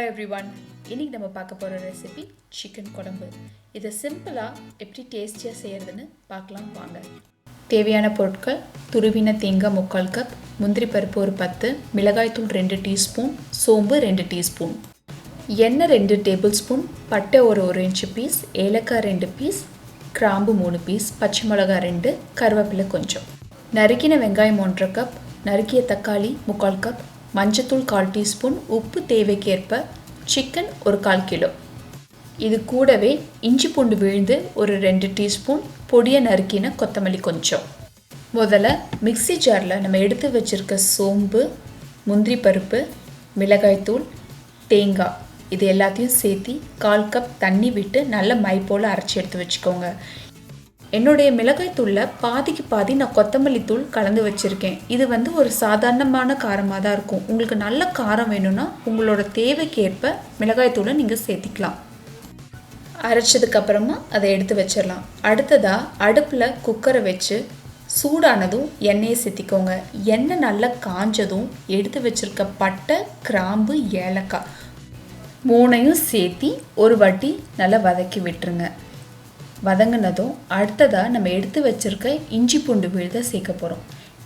everyone. இன்னைக்கு நம்ம பார்க்க போற ரெசிபி சிக்கன் குழம்பு. இதை சிம்பிளா எப்படி டேஸ்டியா செய்யறதுன்னு பார்க்கலாம் வாங்க. தேவையான பொருட்கள்: துருவின தேங்காய் 3/4 கப், முந்திரி பருப்பு ஒரு 10, மிளகாய் தூள் 2 டீஸ்பூன், சோம்பு 2 டீஸ்பூன், எண்ணெய் 2 டேபிள் ஸ்பூன், பட்டை ஒரு 1 இன்ச் பீஸ், ஏலக்காய் 2 பீஸ், கிராம்பு 3 பீஸ், பச்சை மிளகாய் 2, கருவேப்பிலை கொஞ்சம், நறுக்கின வெங்காயம் 1/2 கப், நறுக்கிய தக்காளி 3/4 கப், மஞ்சத்தூள் 1/4 டீஸ்பூன், உப்பு தேவைக்கேற்ப, சிக்கன் ஒரு 1/4 கிலோ. இது கூடவே இஞ்சி பூண்டு விழுந்து ஒரு 2 டீஸ்பூன், பொடியை நறுக்கின கொத்தமல்லி கொஞ்சம். முதல்ல மிக்ஸி ஜாரில் நம்ம எடுத்து வச்சுருக்க சோம்பு, முந்திரி பருப்பு, மிளகாய்த்தூள், தேங்காய் இது எல்லாத்தையும் சேர்த்து 1/4 கப் தண்ணி விட்டு நல்ல மை போல் அரைச்சி எடுத்து வச்சுக்கோங்க. என்னுடைய மிளகாய்த்தூளில் பாதிக்கு பாதி நான் கொத்தமல்லி தூள் கலந்து வச்சுருக்கேன். இது ஒரு சாதாரணமான காரமாக தான் இருக்கும். உங்களுக்கு நல்ல காரம் வேணும்னா உங்களோட தேவைக்கேற்ப மிளகாய்த்தூளை நீங்கள் சேர்த்திக்கலாம். அரைச்சதுக்கப்புறமா அதை எடுத்து வச்சிடலாம். அடுத்ததாக அடுப்பில் குக்கரை வச்சு சூடானதும் எண்ணெயை சேர்த்திக்கோங்க. எண்ணெய் நல்லா காஞ்சதும் எடுத்து வச்சுருக்க பட்டை, கிராம்பு, ஏலக்காய் 3ஐயும் சேர்த்தி ஒரு வாட்டி நல்லா வதக்கி விட்டுருங்க. வதங்கினதும் அடுத்ததாக நம்ம எடுத்து வச்சுருக்க இஞ்சி பூண்டு விழுதை சேர்க்க போகிறோம்.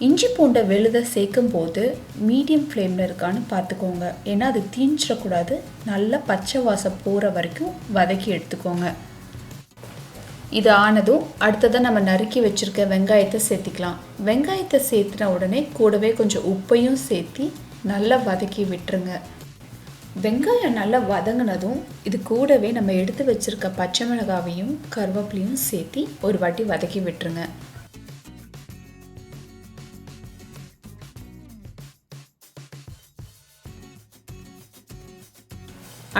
இஞ்சி பூண்டை விழுதை சேர்க்கும் போது மீடியம் ஃப்ளேமில் இருக்கான்னு பார்த்துக்கோங்க. ஏன்னா அது தீஞ்சிடக்கூடாது. நல்லா பச்சை வாசம் போகிற வரைக்கும் வதக்கி எடுத்துக்கோங்க. இது ஆனதும் அடுத்ததாக நம்ம நறுக்கி வச்சுருக்க வெங்காயத்தை சேர்த்திக்கலாம். வெங்காயத்தை சேர்த்துன உடனே கூடவே கொஞ்சம் உப்பையும் சேர்த்தி நல்லா வதக்கி விட்டுருங்க. வெங்காயம் நல்லா வதங்கினதும் இது கூடவே நம்ம எடுத்து வச்சுருக்க பச்சை மிளகாவையும் கருவேப்பிலையும் சேர்த்தி ஒரு வாட்டி வதக்கி விட்டுருங்க.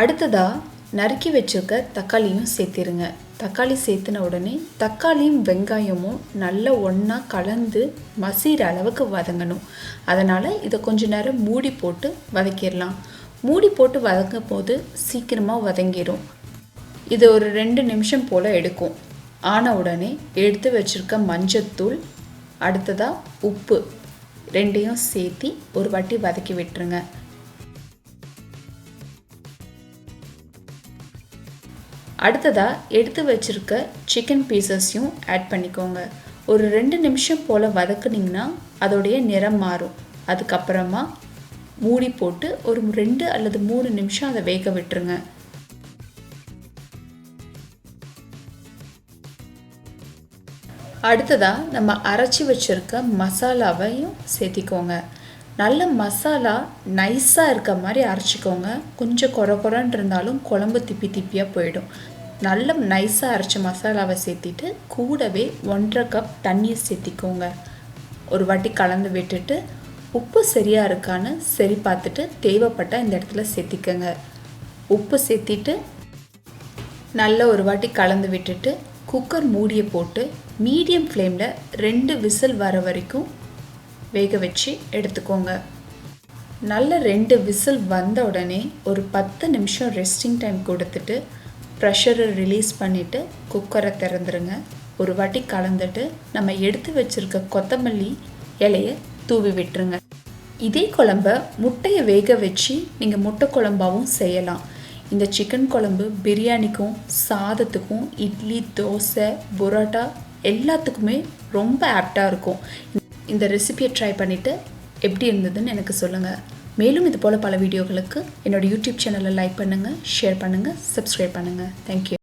அடுத்ததாக நறுக்கி வச்சுருக்க தக்காளியும் சேர்த்திருங்க. தக்காளி சேர்த்துன உடனே தக்காளியும் வெங்காயமும் நல்லா ஒன்றா கலந்து மசிகிற அளவுக்கு வதங்கணும். அதனால் இதை கொஞ்ச நேரம் மூடி போட்டு வதக்கிடலாம். மூடி போட்டு வதங்கும் போது சீக்கிரமாக வதங்கிடும். இது ஒரு 2 நிமிஷம் போல் எடுக்கும். ஆன உடனே எடுத்து வச்சுருக்க மஞ்சத்தூள், அடுத்ததாக உப்பு 2ஐயும் சேர்த்தி ஒரு வாட்டி வதக்கி விட்டுருங்க. அடுத்ததாக எடுத்து வச்சுருக்க சிக்கன் பீசஸையும் ஆட் பண்ணிக்கோங்க. ஒரு 2 நிமிஷம் போல் வதக்குனிங்கன்னா அதோடைய நிறம் மாறும். அதுக்கப்புறமா மூடி போட்டு ஒரு 2 அல்லது 3 நிமிஷம் அதை வேக விட்டுருங்க. அடுத்ததாக நம்ம அரைச்சி வச்சுருக்க மசாலாவையும் சேர்த்திக்கோங்க. நல்ல மசாலா நைஸாக இருக்க மாதிரி அரைச்சிக்கோங்க. கொஞ்சம் குறன்னு இருந்தாலும் குழம்பு திப்பி திப்பியாக போயிடும். நல்ல நைஸாக அரைச்ச மசாலாவை சேர்த்திட்டு கூடவே 1/2 கப் தண்ணியை சேர்த்திக்கோங்க. ஒரு வாட்டி கலந்து விட்டுட்டு உப்பு சரியாக இருக்கான்னு சரி பார்த்துட்டு தேவைப்பட்டால் இந்த இடத்துல சேர்த்திக்கங்க. உப்பு சேர்த்திட்டு நல்ல ஒரு வாட்டி கலந்து விட்டுட்டு குக்கர் மூடியை போட்டு மீடியம் ஃப்ளேமில் 2 விசில் வர வரைக்கும் வேக வச்சு எடுத்துக்கோங்க. நல்ல 2 விசில் வந்த உடனே ஒரு 10 நிமிஷம் ரெஸ்டிங் டைம் கொடுத்துட்டு ப்ரெஷரை ரிலீஸ் பண்ணிவிட்டு குக்கரை திறந்துருங்க. ஒரு வாட்டி கலந்துட்டு நம்ம எடுத்து வச்சுருக்க கொத்தமல்லி இலையை தூவி விட்டுருங்க. இதே குழம்ப முட்டையை வேக வச்சு நீங்கள் முட்டை குழம்பாகவும் செய்யலாம். இந்த சிக்கன் குழம்பு பிரியாணிக்கும், சாதத்துக்கும், இட்லி, தோசை, புரோட்டா எல்லாத்துக்குமே ரொம்ப ஆப்டாக இருக்கும். இந்த ரெசிபியை ட்ரை பண்ணிவிட்டு எப்படி இருந்ததுன்னு எனக்கு சொல்லுங்கள். மேலும் இது போல் பல வீடியோகளுக்கு என்னோடய யூடியூப் சேனலை லைக் பண்ணுங்கள், ஷேர் பண்ணுங்கள், சப்ஸ்கிரைப் பண்ணுங்கள். தேங்க்யூ.